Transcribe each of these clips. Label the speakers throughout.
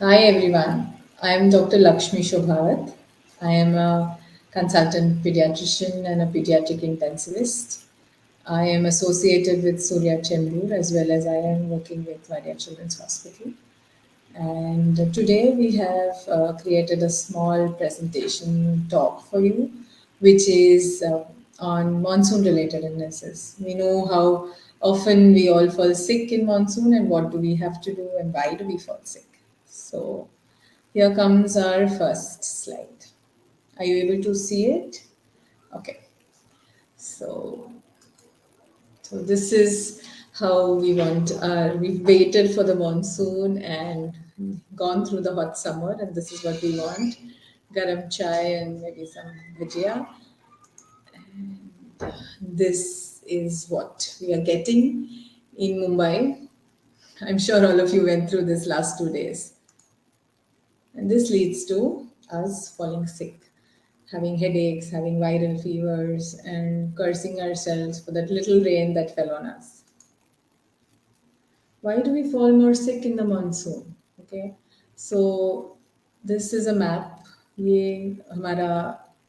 Speaker 1: Hi everyone, I am Dr. Lakshmi Shobhavat. I am a consultant pediatrician and a pediatric intensivist. I am associated with Surya Chembur as well as I am working with Vadia Children's Hospital. And today we have created a small presentation talk for you, which is on monsoon related illnesses. We know how often we all fall sick in monsoon and what do we have to do and why do we fall sick. So here comes our first slide. Are you able to see it? Okay. So, so this is how we want. We've waited for the monsoon and gone through the hot summer, and this is what we want: garam chai and maybe some bhajia. This is what we are getting in Mumbai. I'm sure all of you went through this last 2 days. And this leads to us falling sick, having headaches, having viral fevers, and cursing ourselves for that little rain that fell on us. Why do we fall more sick in the monsoon? Okay, so this is a map. ये हमारा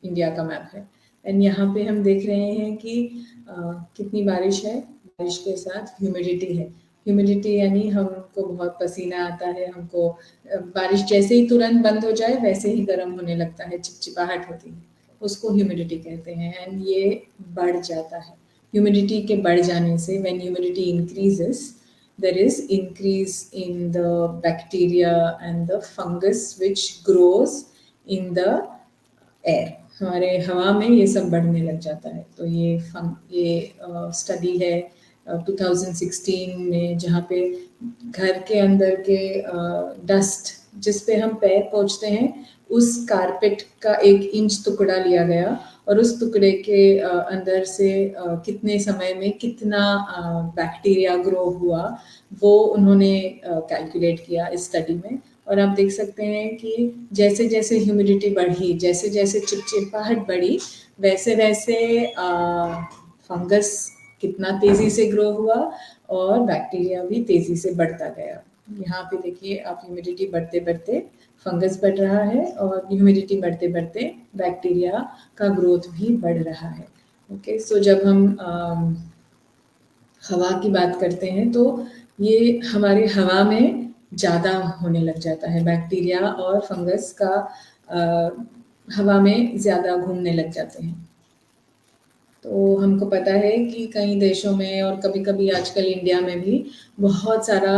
Speaker 1: India का map है and यहाँ पे हम देख रहे हैं कि कितनी बारिश है, बारिश के साथ ह्यूमिडिटी है। ह्यूमिडिटी यानी हमको बहुत पसीना आता है, हमको बारिश जैसे ही तुरंत बंद हो जाए वैसे ही गर्म होने लगता है, चिपचिपाहट होती है, उसको ह्यूमिडिटी कहते हैं एंड ये बढ़ जाता है। ह्यूमिडिटी के बढ़ जाने से when humidity increases there is increase in the bacteria and the fungus which grows in the air, हमारे हवा में ये सब बढ़ने लग जाता है। तो ये स्टडी है 2016 में, जहाँ पे घर के अंदर के डस्ट जिस पे हम पैर पोंछते हैं उस कारपेट का 1 इंच टुकड़ा लिया गया और उस टुकड़े के अंदर से कितने समय में कितना बैक्टीरिया ग्रो हुआ वो उन्होंने कैलकुलेट किया इस स्टडी में। और आप देख सकते हैं कि जैसे जैसे ह्यूमिडिटी बढ़ी, जैसे जैसे चिपचिपाहट बढ़ी, वैसे वैसे फंगस कितना तेजी से ग्रो हुआ और बैक्टीरिया भी तेजी से बढ़ता गया। यहाँ पे देखिए आप, ह्यूमिडिटी बढ़ते बढ़ते फंगस बढ़ रहा है और ह्यूमिडिटी बढ़ते बढ़ते बैक्टीरिया का ग्रोथ भी बढ़ रहा है। ओके, सो जब हम हवा की बात करते हैं तो ये हमारे हवा में ज़्यादा होने लग जाता है, बैक्टीरिया और फंगस का हवा में ज़्यादा घूमने लग जाते हैं। तो हमको पता है कि कई देशों में और कभी-कभी आजकल इंडिया में भी बहुत सारा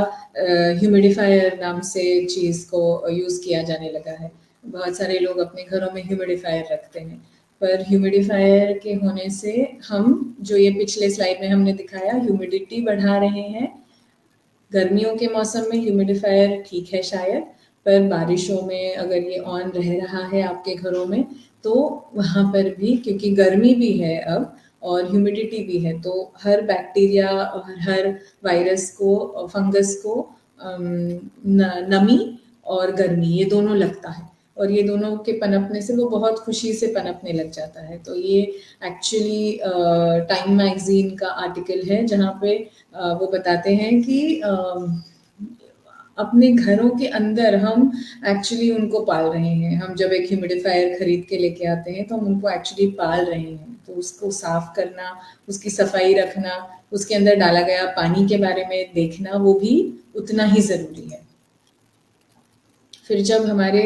Speaker 1: ह्यूमिडिफायर नाम से चीज़ को यूज़ किया जाने लगा है। बहुत सारे लोग अपने घरों में ह्यूमिडिफायर रखते हैं, पर ह्यूमिडिफायर के होने से हम, जो ये पिछले स्लाइड में हमने दिखाया, ह्यूमिडिटी बढ़ा रहे हैं। गर्मियों के मौसम में ह्यूमिडिफायर ठीक है शायद, पर बारिशों में अगर ये ऑन रह रहा है आपके घरों में तो वहाँ पर भी, क्योंकि गर्मी भी है अब और ह्यूमिडिटी भी है, तो हर बैक्टीरिया और हर वायरस को, फंगस को नमी और गर्मी ये दोनों लगता है और ये दोनों के पनपने से वो बहुत खुशी से पनपने लग जाता है। तो ये एक्चुअली टाइम मैगजीन का आर्टिकल है जहाँ पे वो बताते हैं कि अपने घरों के अंदर हम एक्चुअली उनको पाल रहे हैं। हम जब एक ह्यूमिडिफायर खरीद के लेके आते हैं तो हम उनको एक्चुअली पाल रहे हैं, तो उसको साफ करना, उसकी सफाई रखना, उसके अंदर डाला गया पानी के बारे में देखना, वो भी उतना ही ज़रूरी है। फिर जब हमारे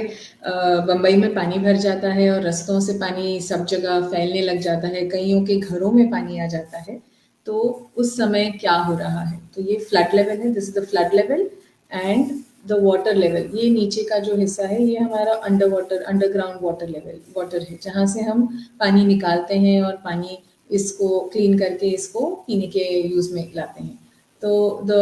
Speaker 1: बम्बई में पानी भर जाता है और रास्तों से पानी सब जगह फैलने लग जाता है, कईयों के घरों में पानी आ जाता है, तो उस समय क्या हो रहा है? तो ये फ्लड लेवल है, this is the flood level and the water level. ये नीचे का जो हिस्सा है ये हमारा under water, underground water level water है, जहाँ से हम पानी निकालते हैं और पानी इसको क्लीन करके इसको पीने के यूज में लाते हैं। तो the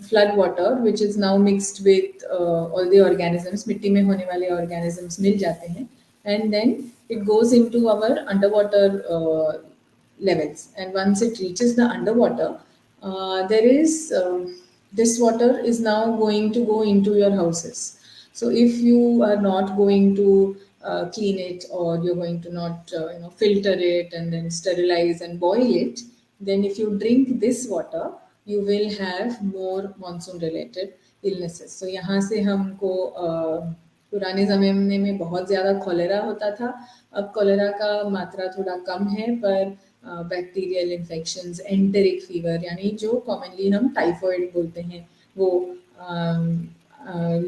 Speaker 1: flood water which is now mixed with all the organisms, मिट्टी में होने वाले organisms मिल जाते हैं and then it goes into our underwater levels, and once it reaches the underwater there is this water is now going to go into your houses. So if you are not going to clean it, or you're going to not filter it and then sterilize and boil it, then if you drink this water, you will have more monsoon related illnesses. So यहाँ से हमको पुराने ज़माने में बहुत ज़्यादा cholera होता था, अब कॉलेरा का मात्रा थोड़ा कम है, पर बैक्टीरियल इन्फेक्शंस, एंटेरिक फीवर यानी जो कॉमनली हम टाइफॉइड बोलते हैं, वो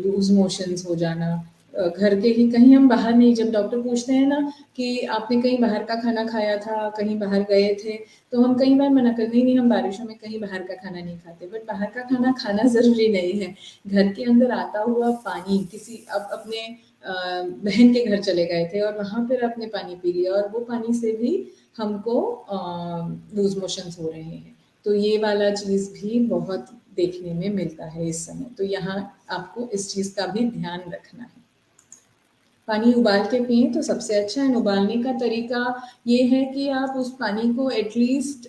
Speaker 1: लूज मोशंस हो जाना, घर के ही, कहीं हम बाहर नहीं, जब डॉक्टर पूछते हैं ना कि आपने कहीं बाहर का खाना खाया था, कहीं बाहर गए थे, तो हम कई बार मना करते हैं, नहीं हम बारिशों में कहीं बाहर का खाना नहीं खाते, बट बाहर का खाना खाना ज़रूरी नहीं है। घर के अंदर आता हुआ पानी, किसी अब अपने बहन के घर चले गए थे और वहाँ पर आपने पानी पी लिया और वो पानी से भी हमको लूज मोशंस हो रहे हैं, तो ये वाला चीज़ भी बहुत देखने में मिलता है इस समय। तो यहाँ आपको इस चीज़ का भी ध्यान रखना है। पानी उबाल के पिएँ तो सबसे अच्छा है। उबालने का तरीका ये है कि आप उस पानी को एटलीस्ट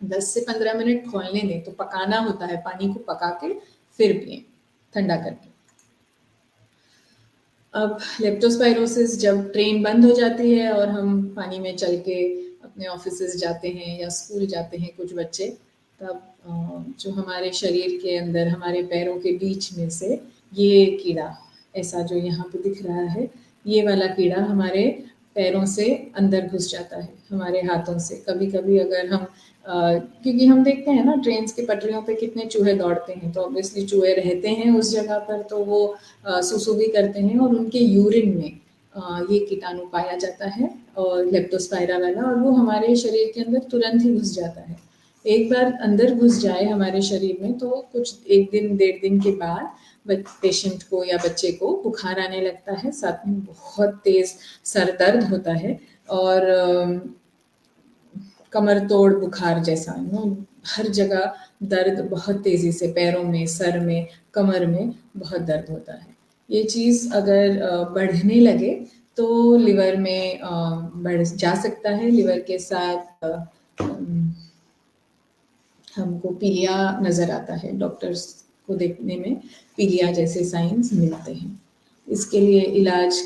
Speaker 1: 10 से 15 मिनट खौलने दें, तो पकाना होता है, पानी को पका के फिर पिएँ, ठंडा करके। अब लेप्टोस्पाइरोसिस, जब ट्रेन बंद हो जाती है और हम पानी में चल के अपने ऑफिसेज जाते हैं या स्कूल जाते हैं कुछ बच्चे, तब जो हमारे शरीर के अंदर, हमारे पैरों के बीच में से ये कीड़ा, ऐसा जो यहाँ पे दिख रहा है, ये वाला कीड़ा हमारे पैरों से अंदर घुस जाता है, हमारे हाथों से। कभी-कभी अगर हम क्योंकि हम देखते हैं ना ट्रेन्स की पटरियों पे कितने चूहे दौड़ते हैं, तो ऑब्वियसली चूहे रहते हैं उस जगह पर, तो वो सुसु भी करते हैं और उनके यूरिन में ये कीटाणु पाया जाता है, और लेप्टोस्पाइरा वाला, और वो हमारे शरीर के अंदर तुरंत ही घुस जाता है। एक बार अंदर घुस जाए हमारे शरीर में, तो कुछ 1 दिन, 1.5 दिन के बाद पेशेंट को या बच्चे को बुखार आने लगता है, साथ में बहुत तेज़ सर दर्द होता है, और कमर तोड़ बुखार जैसा, हर जगह दर्द बहुत तेज़ी से, पैरों में, सर में, कमर में बहुत दर्द होता है। ये चीज़ अगर बढ़ने लगे तो लिवर में बढ़ जा सकता है। लिवर के साथ हमको पीलिया नज़र आता है, डॉक्टर्स को देखने में पीलिया जैसे साइंस मिलते हैं। इसके लिए इलाज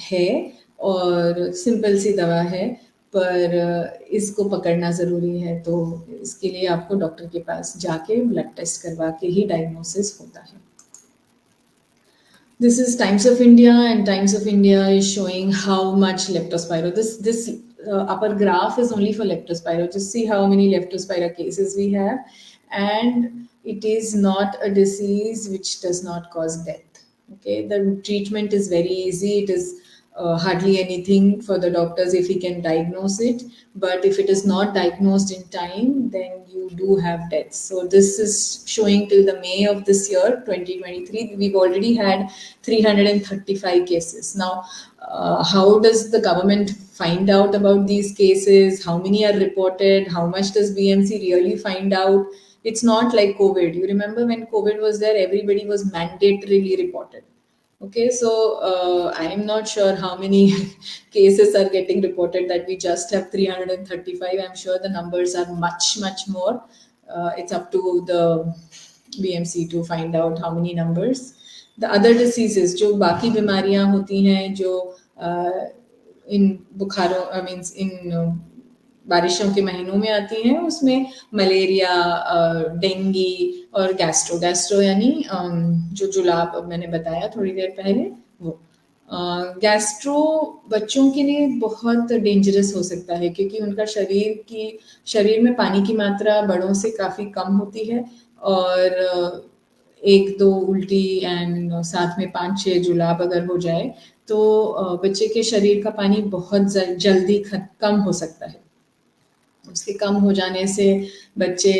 Speaker 1: है और सिंपल सी दवा है, पर इसको पकड़ना ज़रूरी है, तो इसके लिए आपको डॉक्टर के पास जाके ब्लड टेस्ट करवा के ही डायग्नोसिस होता है। This is Times of India, and Times of India is showing how much leptospiro. This upper graph is only for leptospiro. Just see how many leptospira cases we have, and it is not a disease which does not cause death. Okay, the treatment is very easy. It is hardly anything for the doctors if he can diagnose it, but if it is not diagnosed in time, then you do have deaths. So this is showing till the May of this year 2023, we've already had 335 cases. Now how does the government find out about these cases? How many are reported? How much does BMC really find out? It's not like COVID. You remember when COVID was there, everybody was mandatorily reported. Okay, so I'm not sure how many cases are getting reported, that we just have 335. I'm sure the numbers are much, much more. It's up to the BMC to find out how many numbers. The other diseases, जो बाकी बीमारियां होती हैं, जो इन बुखारों, I mean इन बारिशों के महीनों में आती हैं, उसमें मलेरिया, डेंगी और गैस्ट्रो यानी जो जुलाब मैंने बताया थोड़ी देर पहले, वो गैस्ट्रो बच्चों के लिए बहुत डेंजरस हो सकता है, क्योंकि उनका शरीर में पानी की मात्रा बड़ों से काफ़ी कम होती है, और 1-2 उल्टी एंड साथ में 5-6 जुलाब अगर हो जाए, तो बच्चे के शरीर का पानी बहुत जल्दी कम हो सकता है। उसके कम हो जाने से बच्चे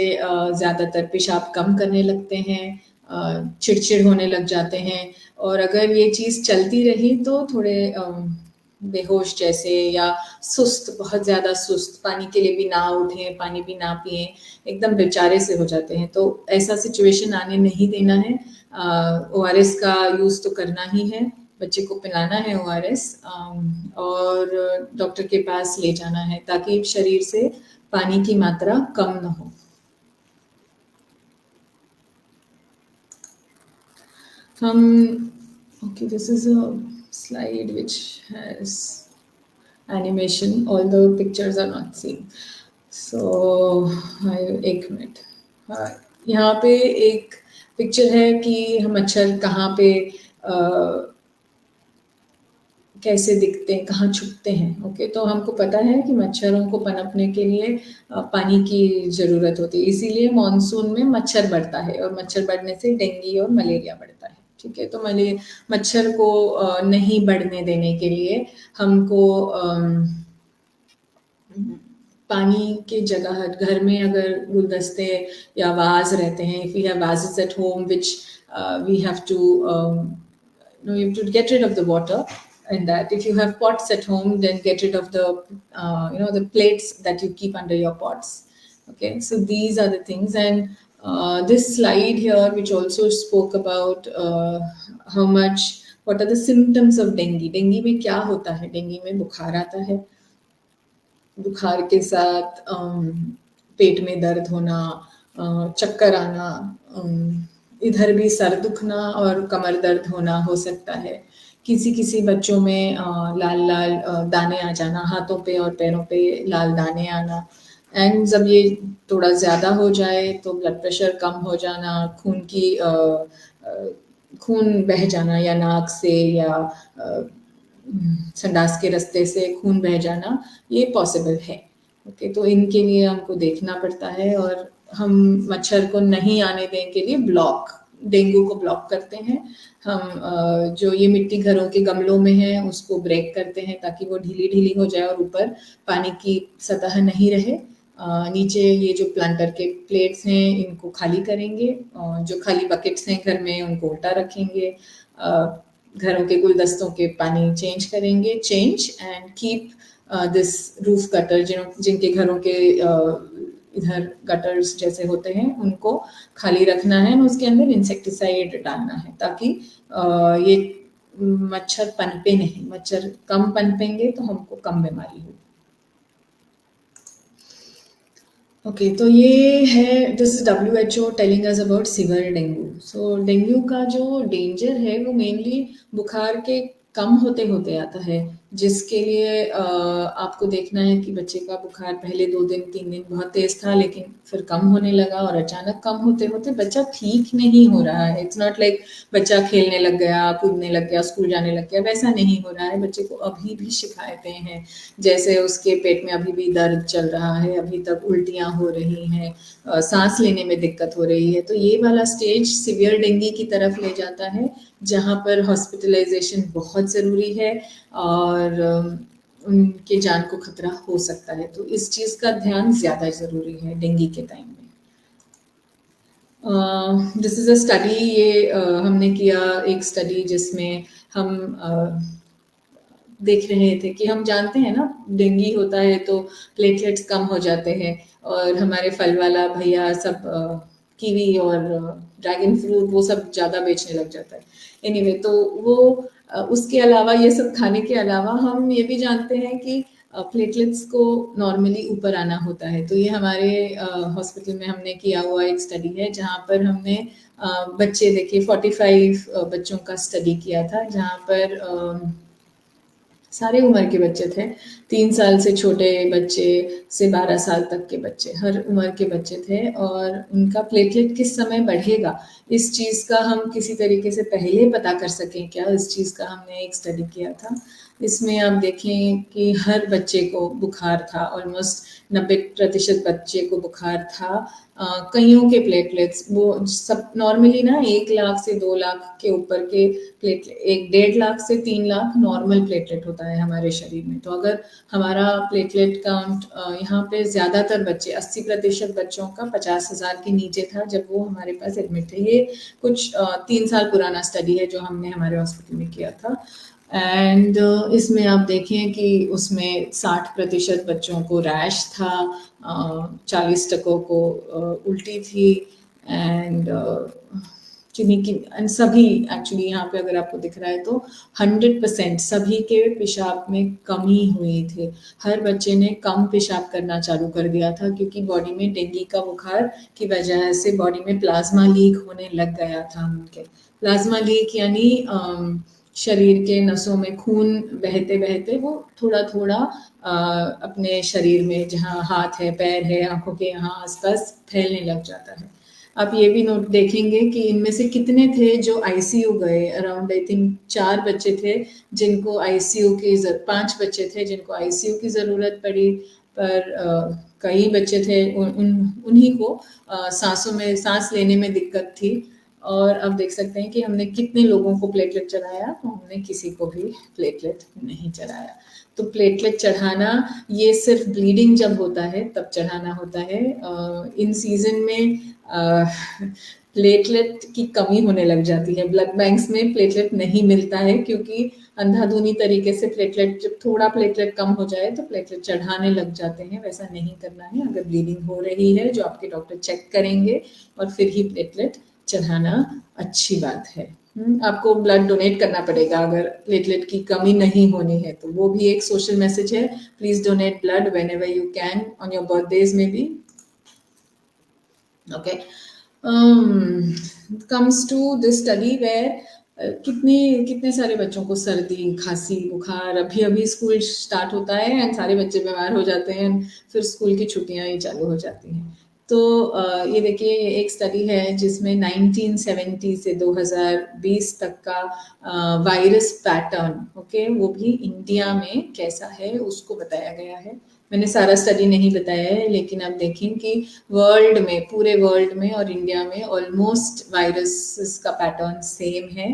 Speaker 1: ज़्यादातर पेशाब कम करने लगते हैं, चिड़चिड़ होने लग जाते हैं, और अगर ये चीज़ चलती रही तो थोड़े बेहोश जैसे, या सुस्त, बहुत ज़्यादा सुस्त, पानी के लिए भी ना उठें, पानी भी ना पिएं, एकदम बेचारे से हो जाते हैं। तो ऐसा सिचुएशन आने नहीं देना है। ORS का यूज़ तो करना ही है, बच्चे को पिलाना है ORS, और डॉक्टर के पास ले जाना है, ताकि शरीर से पानी की मात्रा कम न हो। Okay, this is a slide which has animation, although pictures are not seen. So, एक मिनट, यहाँ पे एक पिक्चर है कि मच्छर कहाँ पे कैसे दिखते हैं, कहाँ छुपते हैं। ओके, तो हमको पता है कि मच्छरों को पनपने के लिए पानी की ज़रूरत होती है, इसीलिए मानसून में मच्छर बढ़ता है और मच्छर बढ़ने से डेंगू और मलेरिया बढ़ता है। ठीक है, तो मच्छर को नहीं बढ़ने देने के लिए हमको पानी की जगह घर में अगर गुलदस्ते या वाज रहते हैं, if we have vases at home which we have to no, you have to get rid of the water, and that if you have pots at home, then get rid of the the plates that you keep under your pots. Okay, so these are the things. And this slide here which also spoke about how much, what are the symptoms of dengue में क्या होता है। dengue में बुखार आता है, बुखार के साथ पेट में दर्द होना, चक्कर आना, इधर भी सर दुखना और कमर दर्द होना हो सकता है। किसी किसी बच्चों में लाल लाल दाने आ जाना, हाथों पे और पैरों पे लाल दाने आना। एंड जब ये थोड़ा ज़्यादा हो जाए तो ब्लड प्रेशर कम हो जाना, खून बह जाना या नाक से या संडास के रास्ते से खून बह जाना, ये पॉसिबल है। ओके, तो इनके लिए हमको देखना पड़ता है और हम मच्छर को नहीं आने देने के लिए डेंगू को ब्लॉक करते हैं। हम जो ये मिट्टी घरों के गमलों में है उसको ब्रेक करते हैं ताकि वो ढीली ढीली हो जाए और ऊपर पानी की सतह नहीं रहे। नीचे ये जो प्लांटर के प्लेट्स हैं इनको खाली करेंगे, जो खाली बकेट्स हैं घर में उनको उल्टा रखेंगे, घरों के गुलदस्तों के पानी चेंज करेंगे, and keep this roof gutter, जिनके घरों के इधर गटर्स जैसे होते हैं उनको खाली रखना है और उसके अंदर इंसेक्टिसाइड डालना है ताकि ये मच्छर पनपे नहीं। मच्छर कम पनपेंगे तो हमको कम बीमारी होगी। ओके, तो ये है, this is WHO telling us about severe dengue. So dengue का जो डेंजर है वो मेनली बुखार के कम होते होते आता है, जिसके लिए आपको देखना है कि बच्चे का बुखार पहले 2 दिन 3 दिन बहुत तेज था लेकिन फिर कम होने लगा और अचानक कम होते होते बच्चा ठीक नहीं हो रहा है। इट्स नॉट लाइक बच्चा खेलने लग गया, कूदने लग गया, स्कूल जाने लग गया, वैसा नहीं हो रहा है। बच्चे को अभी भी शिकायतें हैं, जैसे उसके पेट में अभी भी दर्द चल रहा है, अभी तक उल्टियाँ हो रही हैं, सांस लेने में दिक्कत हो रही है। तो ये वाला स्टेज सीवियर डेंगू की तरफ ले जाता है जहाँ पर हॉस्पिटलाइजेशन बहुत ज़रूरी है और उनके जान को खतरा हो सकता है। तो इस चीज़ का ध्यान ज़्यादा ज़रूरी है डेंगू के टाइम में। दिस इज़ अ स्टडी, ये हमने किया एक स्टडी जिसमें हम देख रहे थे कि हम जानते हैं ना डेंगू होता है तो प्लेटलेट्स कम हो जाते हैं और हमारे फल वाला भैया सब कीवी और ड्रैगन फ्रूट वो सब ज़्यादा बेचने लग जाता है। एनीवे, तो वो उसके अलावा, ये सब खाने के अलावा हम ये भी जानते हैं कि प्लेटलेट्स को नॉर्मली ऊपर आना होता है। तो ये हमारे हॉस्पिटल में हमने किया हुआ एक स्टडी है जहाँ पर हमने बच्चे देखिए 45 बच्चों का स्टडी किया था, जहाँ पर सारे उम्र के बच्चे थे, 3 साल से छोटे बच्चे से 12 साल तक के बच्चे, हर उम्र के बच्चे थे। और उनका प्लेटलेट किस समय बढ़ेगा इस चीज़ का हम किसी तरीके से पहले पता कर सकें क्या, इस चीज़ का हमने एक स्टडी किया था। इसमें आप देखें कि हर बच्चे को बुखार था, ऑलमोस्ट 90% बच्चे को बुखार था। कईयों के प्लेटलेट्स वो सब नॉर्मली ना 1 लाख से 2 लाख के ऊपर के प्लेटलेट, 1 1.5 लाख से 3 लाख नॉर्मल प्लेटलेट होता है हमारे शरीर में। तो अगर हमारा प्लेटलेट काउंट यहाँ पे ज़्यादातर बच्चे 80% बच्चों का 50,000 के नीचे था जब वो हमारे पास एडमिट थे। ये कुछ 3 साल पुराना स्टडी है जो हमने हमारे हॉस्पिटल में किया था। एंड इसमें आप देखें कि उसमें 60% बच्चों को रैश था, 40% को उल्टी थी एंड चीनी की, एंड सभी एक्चुअली यहाँ पे अगर आपको दिख रहा है तो 100% सभी के पेशाब में कमी हुई थी। हर बच्चे ने कम पेशाब करना चालू कर दिया था क्योंकि बॉडी में डेंगू का बुखार की वजह से बॉडी में प्लाज्मा लीक होने लग गया था उनके। प्लाज्मा लीक यानी शरीर के नसों में खून बहते बहते वो थोड़ा थोड़ा अपने शरीर में, जहाँ हाथ है, पैर है, आंखों के यहाँ आसपास फैलने लग जाता है। आप ये भी नोट देखेंगे कि इनमें से कितने थे जो आईसीयू गए। अराउंड आई थिंक 4 बच्चे थे जिनको आईसीयू की 5 बच्चे थे जिनको आईसीयू की ज़रूरत पड़ी, पर कई बच्चे थे उन्हीं को सांसों में सांस लेने में दिक्कत थी। और अब देख सकते हैं कि हमने कितने लोगों को प्लेटलेट चढ़ाया, तो हमने किसी को भी प्लेटलेट नहीं चढ़ाया। तो प्लेटलेट चढ़ाना ये सिर्फ ब्लीडिंग जब होता है तब चढ़ाना होता है। इन सीजन में प्लेटलेट की कमी होने लग जाती है, ब्लड बैंक्स में प्लेटलेट नहीं मिलता है क्योंकि अंधाधुनी तरीके से प्लेटलेट, जब थोड़ा प्लेटलेट कम हो जाए तो प्लेटलेट चढ़ाने लग जाते हैं। वैसा नहीं करना है। अगर ब्लीडिंग हो रही है जो आपके डॉक्टर चेक करेंगे और फिर ही प्लेटलेट चढ़ाना अच्छी बात है। आपको ब्लड डोनेट करना पड़ेगा अगर प्लेटलेट की कमी नहीं होनी है, तो वो भी एक सोशल मैसेज है। Please donate blood when ever you can on your birthdays में भी। Okay, comes to this study where कितने कितने सारे बच्चों को सर्दी, खांसी, बुखार, अभी अभी स्कूल स्टार्ट होता है एंड सारे बच्चे बीमार हो जाते हैं, फिर स्कूल की छुट्टियां ही चालू हो जाती हैं। तो ये देखिए, ये एक स्टडी है जिसमें 1970 से 2020 तक का वायरस पैटर्न, ओके, वो भी इंडिया में कैसा है उसको बताया गया है। मैंने सारा स्टडी नहीं बताया है, लेकिन आप देखें कि वर्ल्ड में, पूरे वर्ल्ड में और इंडिया में ऑलमोस्ट वायरस का पैटर्न सेम है।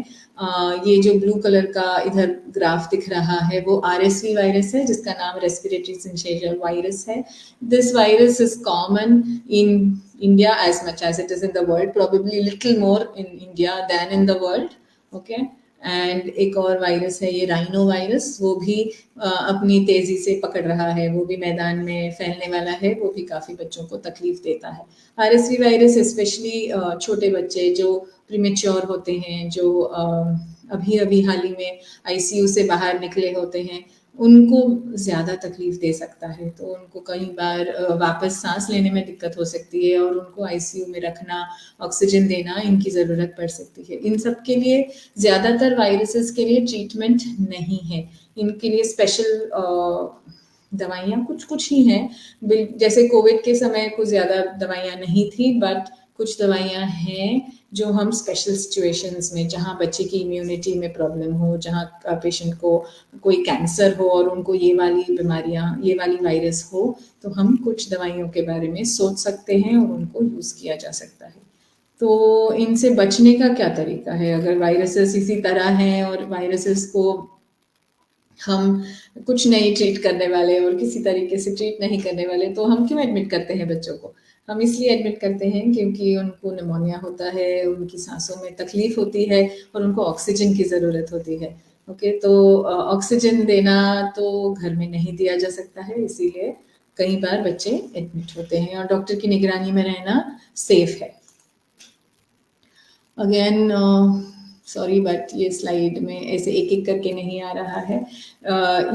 Speaker 1: ये जो ब्लू कलर का इधर ग्राफ दिख रहा है वो आरएसवी वायरस है, जिसका नाम रेस्पिरेटरी सिंसेशियल वायरस है। This virus is common in India as much as it is in the world, probably little more in India than in the world, okay। And एक और वायरस है ये rhino virus, वो भी अपनी तेजी से पकड़ रहा है, वो भी मैदान में फैलने वाला है, वो भी काफी बच्चों को तकलीफ देता है। आरएसवी वायरस स्पेशली छोटे बच्चे जो प्रीमेच्योर होते हैं, जो अभी अभी हाल ही में आईसीयू से बाहर निकले होते हैं, उनको ज़्यादा तकलीफ दे सकता है। तो उनको कई बार वापस सांस लेने में दिक्कत हो सकती है और उनको आईसीयू में रखना, ऑक्सीजन देना, इनकी ज़रूरत पड़ सकती है। इन सब के लिए ज़्यादातर वायरसेस के लिए ट्रीटमेंट नहीं है। इनके लिए स्पेशल दवाइयाँ कुछ कुछ ही हैं। जैसे कोविड के समय कुछ ज़्यादा दवाइयाँ नहीं थी, बट कुछ दवाइयाँ हैं जो हम स्पेशल सिचुएशंस में, जहाँ बच्चे की इम्यूनिटी में प्रॉब्लम हो, जहाँ पेशेंट को कोई कैंसर हो और उनको ये वाली बीमारियाँ, ये वाली वायरस हो, तो हम कुछ दवाइयों के बारे में सोच सकते हैं और उनको यूज़ किया जा सकता है। तो इनसे बचने का क्या तरीका है? अगर वायरसेस इसी तरह हैं और वायरसेस को हम कुछ नहीं ट्रीट करने वाले और किसी तरीके से ट्रीट नहीं करने वाले, तो हम क्यों एडमिट करते हैं बच्चों को? हम इसलिए एडमिट करते हैं क्योंकि उनको निमोनिया होता है, उनकी सांसों में तकलीफ होती है और उनको ऑक्सीजन की ज़रूरत होती है। ओके, तो ऑक्सीजन देना तो घर में नहीं दिया जा सकता है, इसीलिए कई बार बच्चे एडमिट होते हैं और डॉक्टर की निगरानी में रहना सेफ है। अगेन सॉरी, बट ये स्लाइड में ऐसे एक एक करके नहीं आ रहा है।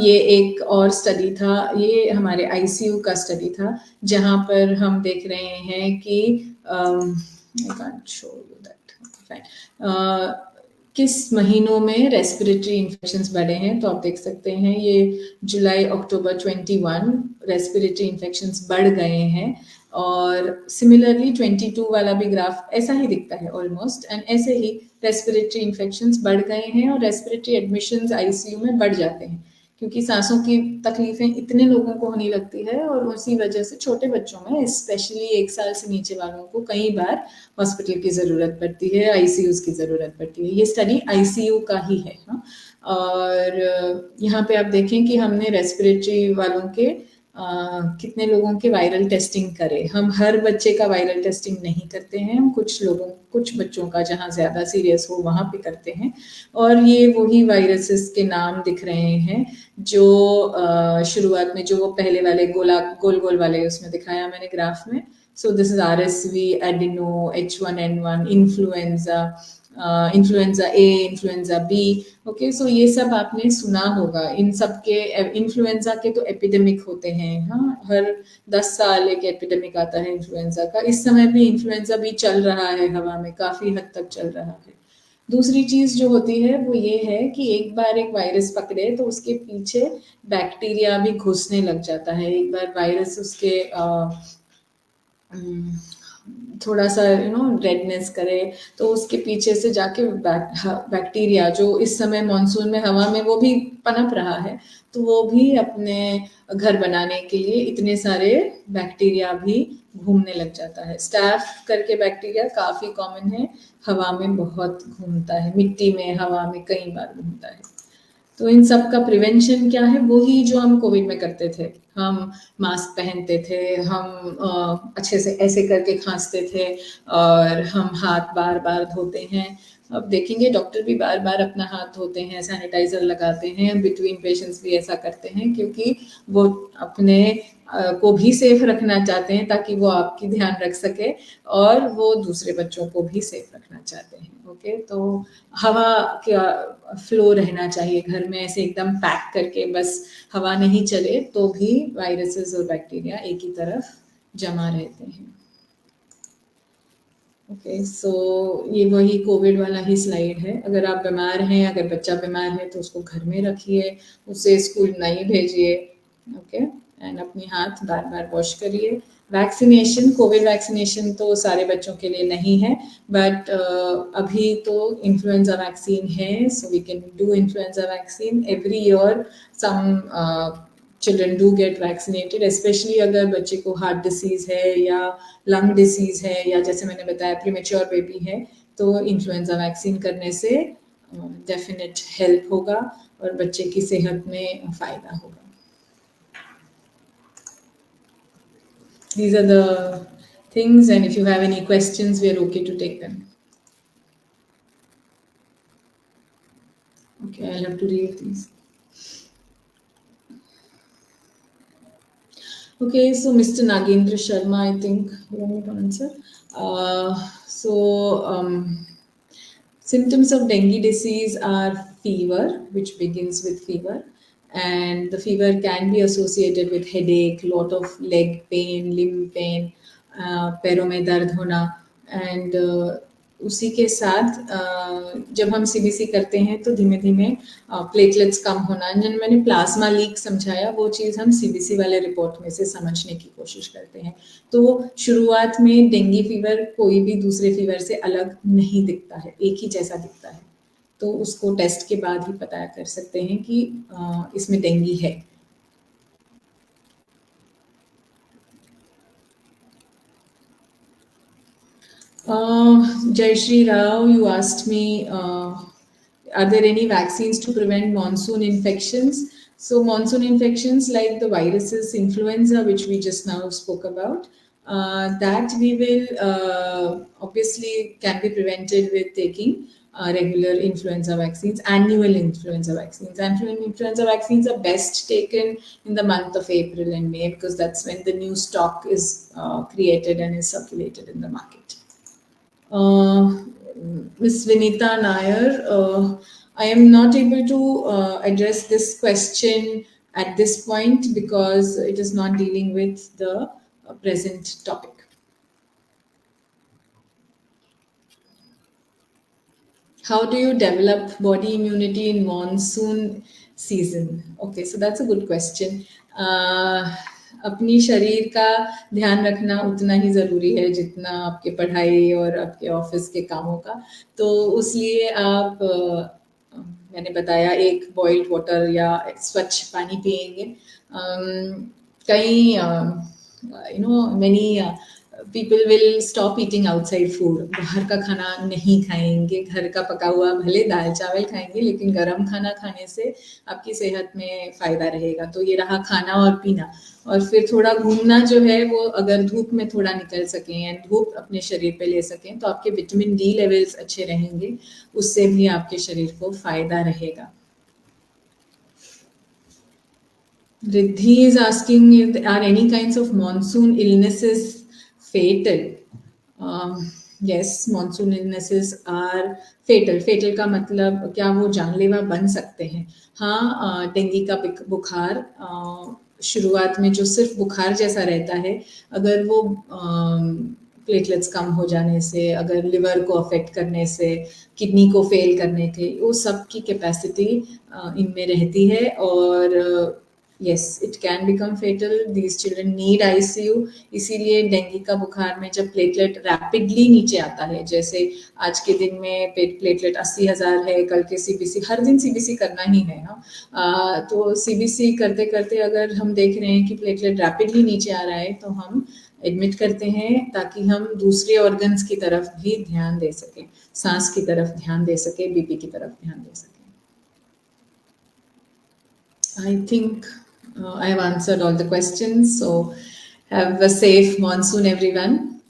Speaker 1: ये एक और स्टडी था, ये हमारे आईसीयू का स्टडी था, जहाँ पर हम देख रहे हैं कि I can't show you that, fine, किस महीनों में रेस्पिरेटरी इन्फेक्शंस बढ़े हैं। तो आप देख सकते हैं ये जुलाई अक्टूबर 21 रेस्पिरेटरी इन्फेक्शंस बढ़ गए हैं, और सिमिलरली 22 वाला भी ग्राफ ऐसा ही दिखता है ऑलमोस्ट, एंड ऐसे ही रेस्पिरेटरी इन्फेक्शंस बढ़ गए हैं और रेस्पिरेटरी एडमिशंस आईसीयू में बढ़ जाते हैं, क्योंकि सांसों की तकलीफें इतने लोगों को होने लगती है और उसी वजह से छोटे बच्चों में, स्पेशली 1 साल से नीचे वालों को कई बार हॉस्पिटल की ज़रूरत पड़ती है, आईसीयूज की ज़रूरत पड़ती है। ये स्टडी आईसीयू का ही है। हाँ? और यहाँ पे आप देखें कि हमने रेस्पिरेटरी वालों के कितने लोगों के वायरल टेस्टिंग करे। हम हर बच्चे का वायरल टेस्टिंग नहीं करते हैं, हम कुछ बच्चों का जहाँ ज़्यादा सीरियस हो वहाँ पे करते हैं। और ये वही वायरसेस के नाम दिख रहे हैं जो शुरुआत में, जो वो पहले वाले गोल गोल वाले उसमें दिखाया मैंने ग्राफ में। So this is RSV, adeno, H1N1, influenza A, influenza B। Okay, so ये सब आपने सुना होगा। इन सब के, इन्फ्लुएंजा के तो एपिडेमिक होते हैं। हाँ, हर 10 साल एक एपिडेमिक आता है इन्फ्लुएंजा का। इस समय भी इन्फ्लुएंजा भी चल रहा है हवा में, काफी हद तक चल रहा है। दूसरी चीज जो होती है वो ये है कि एक बार एक वायरस पकड़े तो उसके पीछे बैक्टीरिया भी घुसने लग जाता है। एक बार वायरस उसके थोड़ा सा रेडनेस करे, तो उसके पीछे से जाके बैक्टीरिया जो इस समय मॉनसून में हवा में वो भी पनप रहा है, तो वो भी अपने घर बनाने के लिए इतने सारे बैक्टीरिया भी घूमने लग जाता है। स्टैफ करके बैक्टीरिया काफी कॉमन है, हवा में बहुत घूमता है, मिट्टी में, हवा में कई बार घूमता है। तो इन सब का प्रिवेंशन क्या है? वही जो हम कोविड में करते थे। हम मास्क पहनते थे, हम अच्छे से ऐसे करके खांसते थे, और हम हाथ बार बार धोते हैं। अब देखेंगे डॉक्टर भी बार बार अपना हाथ धोते हैं, सैनिटाइजर लगाते हैं, बिटवीन पेशेंट्स भी ऐसा करते हैं, क्योंकि वो अपने को भी सेफ रखना चाहते हैं, ताकि वो आपकी ध्यान रख सके, और वो दूसरे बच्चों को भी सेफ रखना चाहते हैं। ओके, तो हवा का फ्लो रहना चाहिए घर में, ऐसे एकदम पैक करके बस हवा नहीं चले तो भी वायरसेस और बैक्टीरिया एक ही तरफ जमा रहते हैं। ओके, सो ये वही कोविड वाला ही स्लाइड है। अगर आप बीमार हैं, अगर बच्चा बीमार है, तो उसको घर में रखिए, उसे स्कूल नहीं भेजिए। ओके, एंड अपने हाथ बार बार वॉश करिए। वैक्सीनेशन, कोविड वैक्सीनेशन तो सारे बच्चों के लिए नहीं है, बट अभी तो इन्फ्लुएंजा वैक्सीन है, so we can do influenza vaccine every year. Some children do get vaccinated, especially अगर बच्चे को हार्ट डिसीज है या लंग डिसीज है, या जैसे मैंने बताया प्रीमेच्योर बेबी है, तो इन्फ्लुएंजा वैक्सीन करने से डेफिनेट हेल्प होगा और बच्चे की सेहत में फायदा होगा। These are the things, and if you have any questions, we are okay to take them. Okay, I'll have to read these. Okay, so Mr. Nagendra Sharma, I think you want me to answer. Symptoms of dengue disease are fever, which begins with fever, and the fever can be associated with headache, lot of leg pain, limb pain, पैरों में दर्द होना, and उसी के साथ जब हम CBC करते हैं तो धीमे धीमे प्लेटलेट्स कम होना, जिन मैंने प्लाज्मा लीक समझाया, वो चीज़ हम सीबीसी वाले रिपोर्ट में से समझने की कोशिश करते हैं। तो शुरुआत में डेंगू फीवर कोई भी दूसरे फीवर से अलग नहीं दिखता है, एक ही जैसा दिखता है, तो उसको टेस्ट के बाद ही पता कर सकते हैं कि इसमें डेंगू है। Jayashree Rao, you asked me, are there any vaccines to prevent monsoon infections? So monsoon infections like the viruses, influenza, which we just now spoke about, that we will obviously can be prevented with taking regular influenza vaccines, annual influenza vaccines. Annual influenza vaccines are best taken in the month of April and May, because that's when the new stock is created and is circulated in the market. Ms. Vinita Nair, I am not able to address this question at this point because it is not dealing with the present topic. How do you develop body immunity in monsoon season? Okay, so that's a good question. अपनी शरीर का ध्यान रखना उतना ही ज़रूरी है जितना आपके पढ़ाई और आपके ऑफिस के कामों का, तो उसलिए आप मैंने बताया एक बॉइल्ड वाटर या स्वच्छ पानी पिएंगे। कई many people will stop eating outside food. बाहर का खाना नहीं खाएंगे, घर का पका हुआ भले दाल चावल खाएंगे, लेकिन गर्म खाना खाने से आपकी सेहत में फायदा रहेगा। तो ये रहा खाना और पीना, और फिर थोड़ा घूमना जो है वो अगर धूप में थोड़ा निकल सकें या धूप अपने शरीर पे ले सकें तो आपके विटामिन डी लेवल्स अच्छे रहेंगे, उससे भी आपके शरीर को फायदा रहेगा। Riddhi is asking if there are any kinds of monsoon illnesses fatal. Yes, monsoon illnesses are fatal. Fatal का मतलब क्या वो जानलेवा बन सकते हैं? हाँ, डेंगू का बुखार शुरुआत में जो सिर्फ बुखार जैसा रहता है, अगर वो प्लेटलेट्स कम हो जाने से, अगर लिवर को अफेक्ट करने से, किडनी को फेल करने के, वो सब की कैपेसिटी इनमें रहती है, और yes, it can become fatal. These children need ICU. इसीलिए डेंगू का बुखार में जब प्लेटलेट रैपिडली नीचे आता है, जैसे आज के दिन में प्लेटलेट 80,000 है, कल के सीबीसी, हर दिन सीबीसी करना ही है हाँ। तो सीबीसी करते करते अगर हम देख रहे हैं कि प्लेटलेट रैपिडली नीचे आ रहा है, तो हम एडमिट करते हैं ताकि हम दूसरे ऑर्गन्स की तरफ भी ध्यान दे सकें, सांस की तरफ ध्यान दे सकें, बीपी की तरफ ध्यान दे सकें। I think I have answered all the questions. So have a safe monsoon, everyone.